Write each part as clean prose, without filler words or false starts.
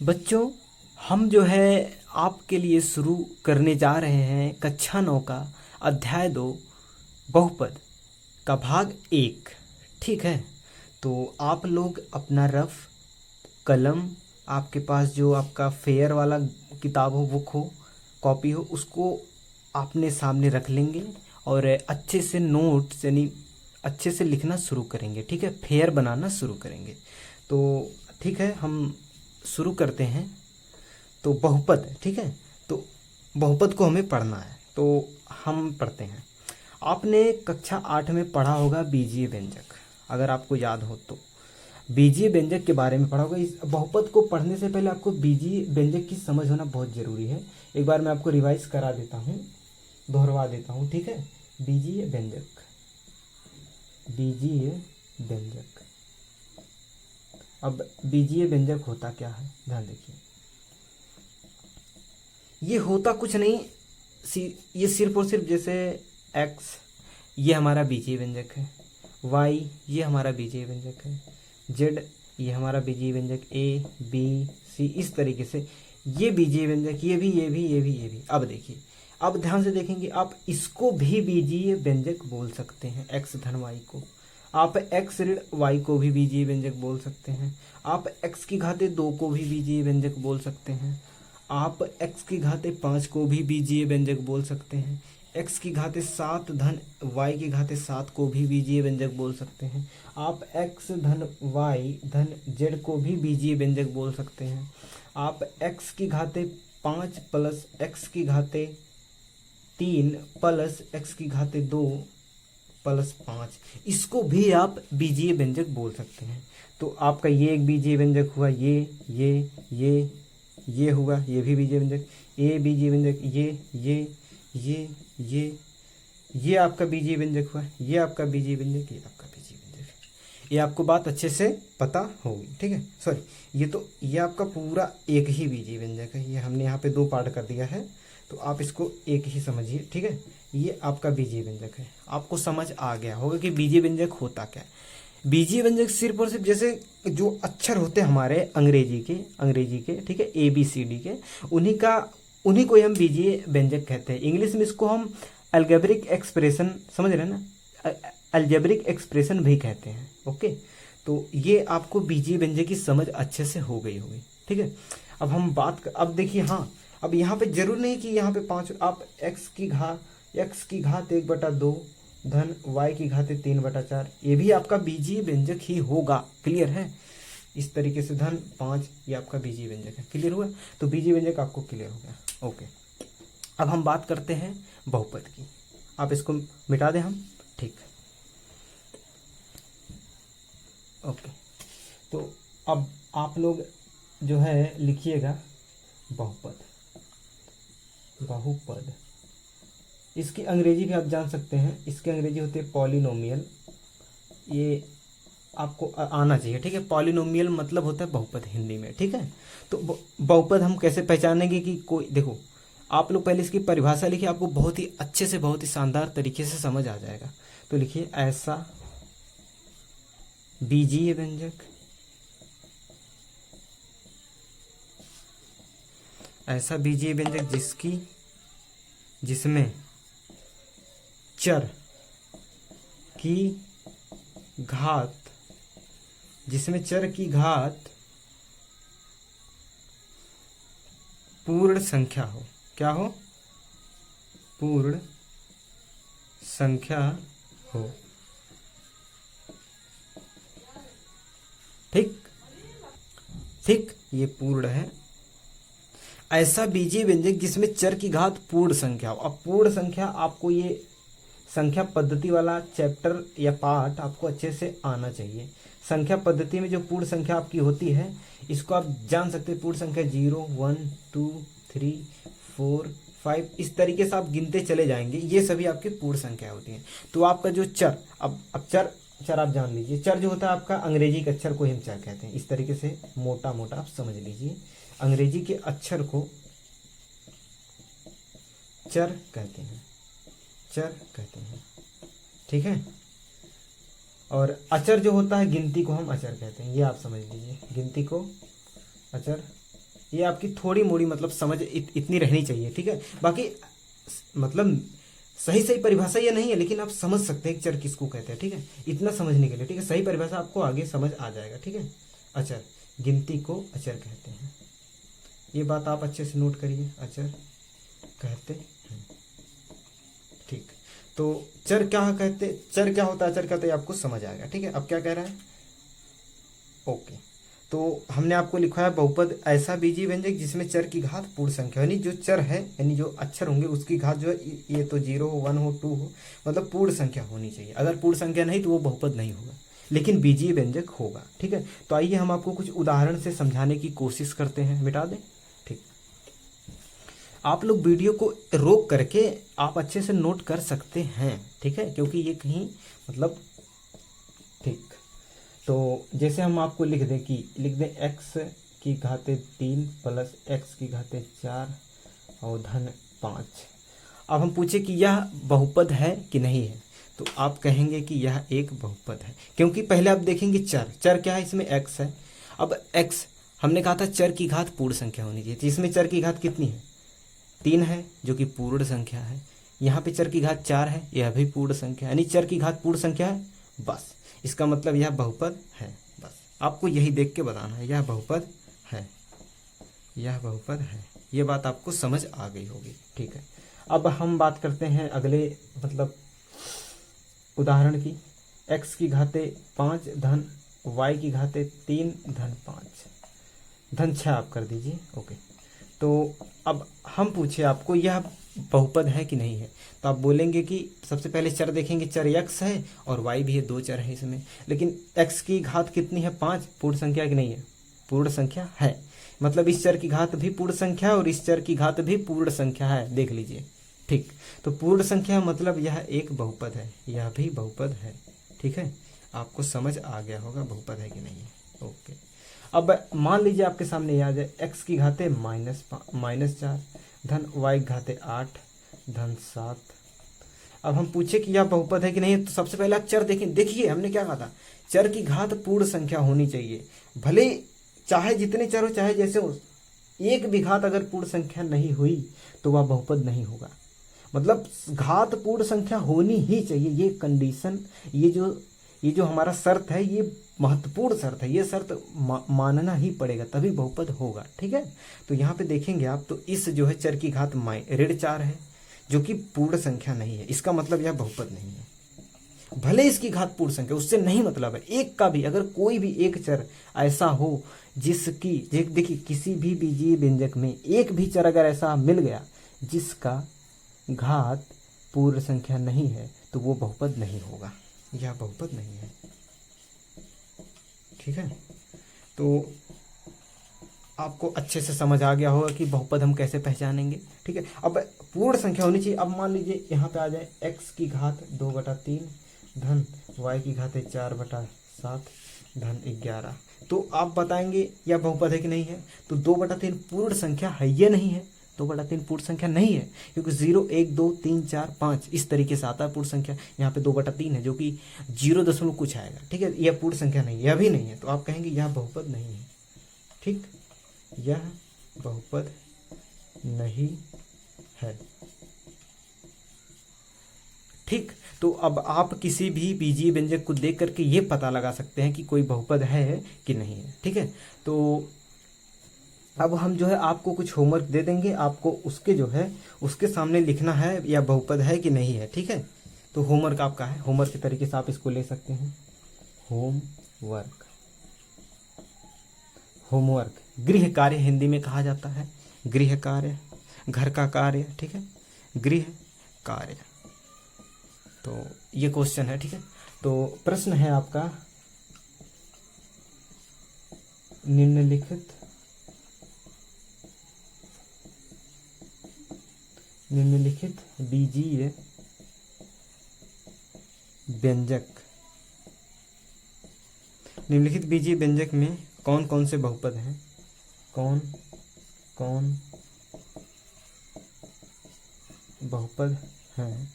बच्चों, हम जो है आपके लिए शुरू करने जा रहे हैं कक्षा 9 का अध्याय 2 बहुपद का भाग 1। ठीक है, तो आप लोग अपना रफ कलम, आपके पास जो आपका फेयर वाला किताब हो, बुक हो, कॉपी हो, उसको आपने सामने रख लेंगे और अच्छे से नोट्स यानी अच्छे से लिखना शुरू करेंगे। ठीक है, फेयर बनाना शुरू करेंगे। तो ठीक है, हम शुरू करते हैं। तो बहुपद, ठीक है, तो बहुपद को हमें पढ़ना है, तो हम पढ़ते हैं। आपने कक्षा 8 में पढ़ा होगा बीजीय व्यंजक, अगर आपको याद हो तो बीजीय व्यंजक के बारे में पढ़ा होगा। इस बहुपद को पढ़ने से पहले आपको बीजीय व्यंजक की समझ होना बहुत ज़रूरी है। एक बार मैं आपको रिवाइज करा देता हूँ, दोहरवा देता हूँ। ठीक है, बीजीय व्यंजक, बीजीय व्यंजक। अब बीजीय व्यंजक होता क्या है, ध्यान देखिए। ये होता कुछ नहीं, ये सिर्फ और सिर्फ जैसे एक्स ये हमारा बीजीय व्यंजक है, वाई ये हमारा बीजीय व्यंजक है, जेड ये हमारा बीजीय व्यंजक, ए बी सी, इस तरीके से ये बीजीय व्यंजक, ये भी ये भी ये भी ये भी। अब देखिए, अब ध्यान से देखेंगे, आप इसको भी बीजीय व्यंजक बोल सकते हैं। एक्स धन वाई को आप एक्स ऋण वाई को भी बीजीय व्यंजक बोल सकते हैं। आप एक्स की घाते 2 को भी बीजीय व्यंजक बोल सकते हैं। आप x की घाते 5 को भी बीजीय व्यंजक बोल सकते हैं। x की घाते 7 धन y की घाते 7 को भी बीजीय व्यंजक बोल सकते हैं। आप x धन y धन z को भी बीजीय व्यंजक बोल सकते हैं। आप x की घाते 5 प्लस x की घाते 3 प्लस x की घाते 2 प्लस 5, इसको भी आप बीजीय व्यंजक बोल सकते हैं। तो आपका ये एक बीजीय व्यंजक हुआ, ये हुआ, ये भी बीजीय व्यंजक, ए बीजीय व्यंजक, ये आपका बीजीय व्यंजक हुआ, ये आपका बीजीय व्यंजक, ये आपका बीजीय व्यंजक। ये आपको बात अच्छे से पता होगी। ठीक है, सॉरी, ये आपका पूरा एक ही बीजीय व्यंजक है। ये हमने यहाँ पे 2 पार्ट कर दिया है, तो आप इसको एक ही समझिए। ठीक है, ये आपका बीजीय व्यंजक है। आपको समझ आ गया होगा कि बीजीय व्यंजक होता क्या है। बीजीय व्यंजक सिर्फ और सिर्फ जैसे जो अक्षर होते हैं हमारे अंग्रेजी के, ठीक है, ए बी सी डी के, उन्हीं को ही हम बीजीय व्यंजक कहते हैं। इंग्लिश में इसको हम अलजेब्रिक एक्सप्रेशन, समझ रहे हैं ना, अलजेब्रिक एक्सप्रेशन भी कहते हैं। ओके, तो ये आपको बीजीय व्यंजक की समझ अच्छे से हो गई होगी। ठीक है, अब हम अब देखिए, हाँ, अब यहाँ पे जरूर नहीं कि यहाँ पे 5, आप एक्स की घात 1/2 धन y की घाते 3/4, ये भी आपका बीजीय व्यंजक ही होगा। क्लियर है, इस तरीके से धन 5 ये आपका बीजीय व्यंजक है। क्लियर हुआ, तो बीजीय व्यंजक आपको क्लियर हो गया। ओके, अब हम बात करते हैं बहुपद की। आप इसको मिटा दें हम, ठीक। ओके, तो अब आप लोग जो है लिखिएगा बहुपद। इसकी अंग्रेजी भी आप जान सकते हैं, इसकी अंग्रेजी होती है पॉलिनोमियल। ये आपको आना चाहिए। ठीक है, पॉलिनोमियल मतलब होता है बहुपद हिंदी में। ठीक है, तो बहुपद हम कैसे पहचानेंगे कि कोई, देखो, आप लोग पहले इसकी परिभाषा लिखिए, आपको बहुत ही अच्छे से, बहुत ही शानदार तरीके से समझ आ जाएगा। तो लिखिए, ऐसा बीजीय व्यंजक, ऐसा बीजीय व्यंजक जिसमें चर की घात पूर्ण संख्या हो। क्या हो? पूर्ण संख्या हो। ठीक, ये पूर्ण है। ऐसा बीजीय व्यंजक जिसमें चर की घात पूर्ण संख्या हो। अब पूर्ण संख्या, आपको ये संख्या पद्धति वाला चैप्टर या पार्ट आपको अच्छे से आना चाहिए। संख्या पद्धति में जो पूर्ण संख्या आपकी होती है, इसको आप जान सकते हैं। पूर्ण संख्या 0 1 2 3 4 5, इस तरीके से आप गिनते चले जाएंगे, ये सभी आपकी पूर्ण संख्या होती हैं। तो आपका जो चर, अब चर आप जान लीजिए। चर जो होता है आपका, अंग्रेजी के अक्षर को हम चर कहते हैं। इस तरीके से मोटा मोटा आप समझ लीजिए, अंग्रेजी के अक्षर को चर कहते हैं। ठीक है, और अचर जो होता है, गिनती को हम अचर कहते हैं। ये आप समझ लीजिए, गिनती को अचर ये आपकी थोड़ी मोड़ी मतलब समझ इतनी रहनी चाहिए, ठीक है। बाकी मतलब सही सही परिभाषा ये नहीं है, लेकिन आप समझ सकते हैं चर किसको कहते हैं, ठीक है, इतना समझने के लिए, ठीक है। सही परिभाषा आपको आगे समझ आ जाएगा, ठीक है। अचर, गिनती को अचर कहते हैं, ये बात आप अच्छे से नोट करिए, अचर कहते हैं, ठीक। तो चर क्या कहते, चर क्या होता है, अचर कहते हैं, आपको समझ आएगा, ठीक है। अब क्या कह रहा है, ओके। तो हमने आपको लिखा है बहुपद ऐसा बीजीय व्यंजक जिसमें चर की घात पूर्ण संख्या, यानी जो चर है यानी जो अक्षर होंगे उसकी घात जो है ये तो 0 हो, 1 हो, 2 हो, मतलब पूर्ण संख्या होनी चाहिए। अगर पूर्ण संख्या नहीं तो वो बहुपद नहीं होगा, लेकिन बीजीय व्यंजक होगा, ठीक है। तो आइए हम आपको कुछ उदाहरण से समझाने की कोशिश करते हैं, मिटा दें, ठीक। आप लोग वीडियो को रोक करके आप अच्छे से नोट कर सकते हैं, ठीक है, क्योंकि ये कहीं मतलब, ठीक। तो जैसे हम आपको लिख दें x की घाते 3 प्लस x की घाते 4 और धन 5। अब हम पूछे कि यह बहुपद है कि नहीं है, तो आप कहेंगे कि यह एक बहुपद है, क्योंकि पहले आप देखेंगे चर, चर क्या है, इसमें x है। अब x हमने कहा था चर की घात पूर्ण संख्या होनी चाहिए, तो इसमें चर की घात कितनी है, 3 है, जो कि पूर्ण संख्या है। यहाँ पे चर की घात 4 है, यह भी पूर्ण संख्या, यानी चर की घात पूर्ण संख्या है, बस इसका मतलब यह बहुपद है। बस आपको यही देख के बताना है, यह बहुपद है, यह बहुपद है, ये बात आपको समझ आ गई होगी, ठीक है। अब हम बात करते हैं अगले मतलब उदाहरण की, x की घाते 5 धन y की घाते 3 धन 5 धन 6 आप कर दीजिए, ओके। तो अब हम पूछे आपको यह बहुपद है कि नहीं है, तो आप बोलेंगे कि सबसे पहले चर देखेंगे, चर x है और y भी है, 2 चर है इसमें, लेकिन x की घात कितनी है, 5, पूर्ण संख्या कि नहीं है, पूर्ण संख्या है, मतलब इस चर की घात भी पूर्ण संख्या है और इस चर की घात भी पूर्ण संख्या है, देख लीजिए, ठीक। तो पूर्ण संख्या मतलब यह एक बहुपद है, यह भी बहुपद है, ठीक है। आपको समझ आ गया होगा बहुपद है कि नहीं है, ओके। अब मान लीजिए आपके सामने याद है x की घाते -4 धन y की घाते 8 धन 7। अब हम पूछे कि यह बहुपद है कि नहीं, तो सबसे पहले आप चर देखें, देखिए हमने क्या कहा था, चर की घात पूर्ण संख्या होनी चाहिए, भले चाहे जितने चर हो चाहे जैसे हो, एक भी घात अगर पूर्ण संख्या नहीं हुई तो वह बहुपद नहीं होगा, मतलब घात पूर्ण संख्या होनी ही चाहिए, ये कंडीशन, ये जो हमारा शर्त है, ये महत्वपूर्ण शर्त है, ये शर्त मानना ही पड़ेगा, तभी बहुपद होगा, ठीक है। तो यहाँ पे देखेंगे आप, तो इस जो है चर की घात -4 है, जो कि पूर्ण संख्या नहीं है, इसका मतलब यह बहुपद नहीं है, भले इसकी घात पूर्ण संख्या, उससे नहीं मतलब है। एक का भी अगर कोई भी एक चर ऐसा हो जिसकी, देखिए किसी भी बीजीय व्यंजक में एक भी चर अगर ऐसा मिल गया जिसका घात पूर्ण संख्या नहीं है, तो वो बहुपद नहीं होगा, यह बहुपद नहीं है, ठीक है। तो आपको अच्छे से समझ आ गया होगा कि बहुपद हम कैसे पहचानेंगे, ठीक है। अब पूर्ण संख्या होनी चाहिए। अब मान लीजिए यहाँ पे आ जाए x की घात 2/3 धन y की घात 4/7 धन 11, तो आप बताएंगे यह बहुपद है कि नहीं है। तो 2/3 पूर्ण संख्या है या नहीं है, 2/3 पूर्ण संख्या नहीं है, क्योंकि 0 1 2 3 4 5 इस तरीके से आता है पूर्ण संख्या, यहाँ पे 2/3 है जो कि 0 दशमलव कुछ आएगा, ठीक है, यह पूर्ण संख्या नहीं, यह भी नहीं है, तो आप कहेंगे यह बहुपद नहीं है, ठीक, यह बहुपद नहीं है, ठीक। तो अब आप किसी भी बीजीय व्यंजक को देख करके ये पता लगा सकते हैं कि कोई बहुपद है कि नहीं है, ठीक है। तो अब हम जो है आपको कुछ होमवर्क दे देंगे, आपको उसके जो है उसके सामने लिखना है या बहुपद है कि नहीं है, ठीक है। तो होमवर्क आपका है, होमवर्क के तरीके से आप इसको ले सकते हैं, होमवर्क, होमवर्क गृह कार्य हिंदी में कहा जाता है, गृह कार्य, घर का कार्य, ठीक है, गृह कार्य। तो ये क्वेश्चन है, ठीक है। तो प्रश्न है आपका, निम्नलिखित बीजीय व्यंजक, निम्नलिखित बीजीय व्यंजक में कौन कौन से बहुपद हैं, कौन कौन बहुपद हैं,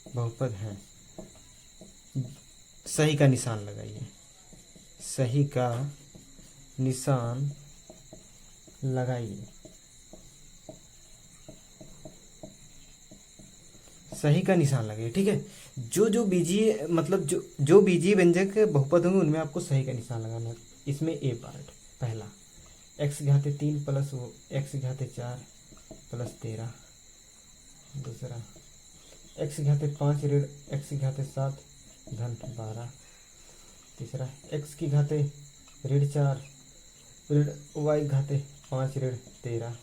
बहुपद हैं, सही का निशान लगाइए, सही का निशान लगाइए। सही का निशान लगे, ठीक है। जो जो बीजीय मतलब जो बीजीय व्यंजक बहुपद होंगे उनमें आपको सही का निशान लगाना है। इसमें ए पार्ट पहला x घाते 3 प्लस वो x घाते 4 प्लस 13, दूसरा x घाते 5 ऋण x घाते 7 धन 12, तीसरा x की घाते ऋण 4 ऋण y घाते 5 ऋण 13,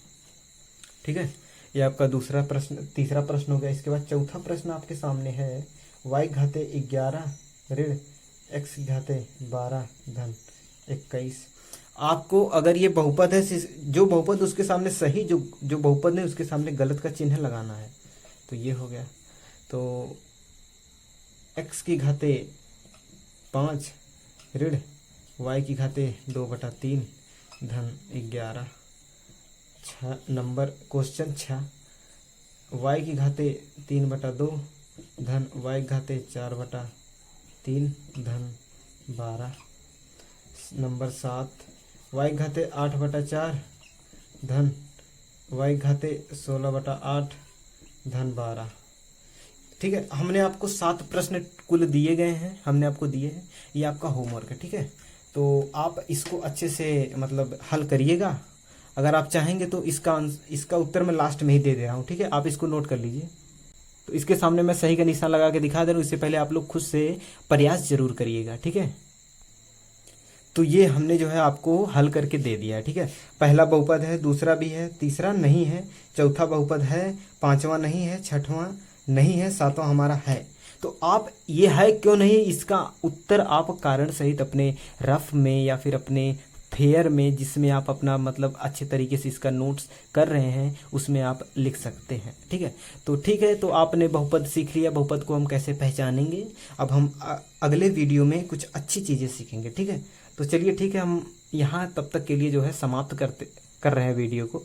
ठीक है। ये आपका दूसरा प्रश्न, तीसरा प्रश्न हो गया। इसके बाद चौथा प्रश्न आपके सामने है y घाते 11 ऋण x घाते 12 धन 21। आपको अगर ये बहुपद है, जो बहुपद उसके सामने सही, जो बहुपद है उसके सामने गलत का चिन्ह लगाना है। तो ये हो गया। तो x की घाते 5 ऋण y की घाते 2/3 धन 11। 6 नंबर क्वेश्चन 6 y की घाते 3/2 धन y घाते 4/3 धन 12। नंबर 7 y घाते 8/4 धन y घाते 16/8 धन 12, ठीक है। हमने आपको 7 प्रश्न कुल दिए गए हैं, हमने आपको दिए हैं। ये आपका होमवर्क है, ठीक है। तो आप इसको अच्छे से मतलब हल करिएगा। अगर आप चाहेंगे तो इसका उत्तर मैं लास्ट में ही दे रहा हूँ, ठीक है। आप इसको नोट कर लीजिए। तो इसके सामने मैं सही का निशान लगा के दिखा दे रहा हूँ। इससे पहले आप लोग खुद से प्रयास जरूर करिएगा, ठीक है। तो ये हमने जो है आपको हल करके दे दिया है, ठीक है। पहला बहुपद है, दूसरा भी है, तीसरा नहीं है, चौथा बहुपद है, पांचवा नहीं है, छठवां नहीं है, सातवां हमारा है। तो आप ये है क्यों नहीं, इसका उत्तर आप कारण सहित अपने रफ में या फिर अपने फेयर में, जिसमें आप अपना मतलब अच्छे तरीके से इसका नोट्स कर रहे हैं, उसमें आप लिख सकते हैं, ठीक है। तो ठीक है, तो आपने बहुपद सीख लिया, बहुपद को हम कैसे पहचानेंगे। अब हम अगले वीडियो में कुछ अच्छी चीज़ें सीखेंगे, ठीक है। तो चलिए ठीक है, हम यहाँ तब तक के लिए जो है समाप्त कर रहे हैं वीडियो को।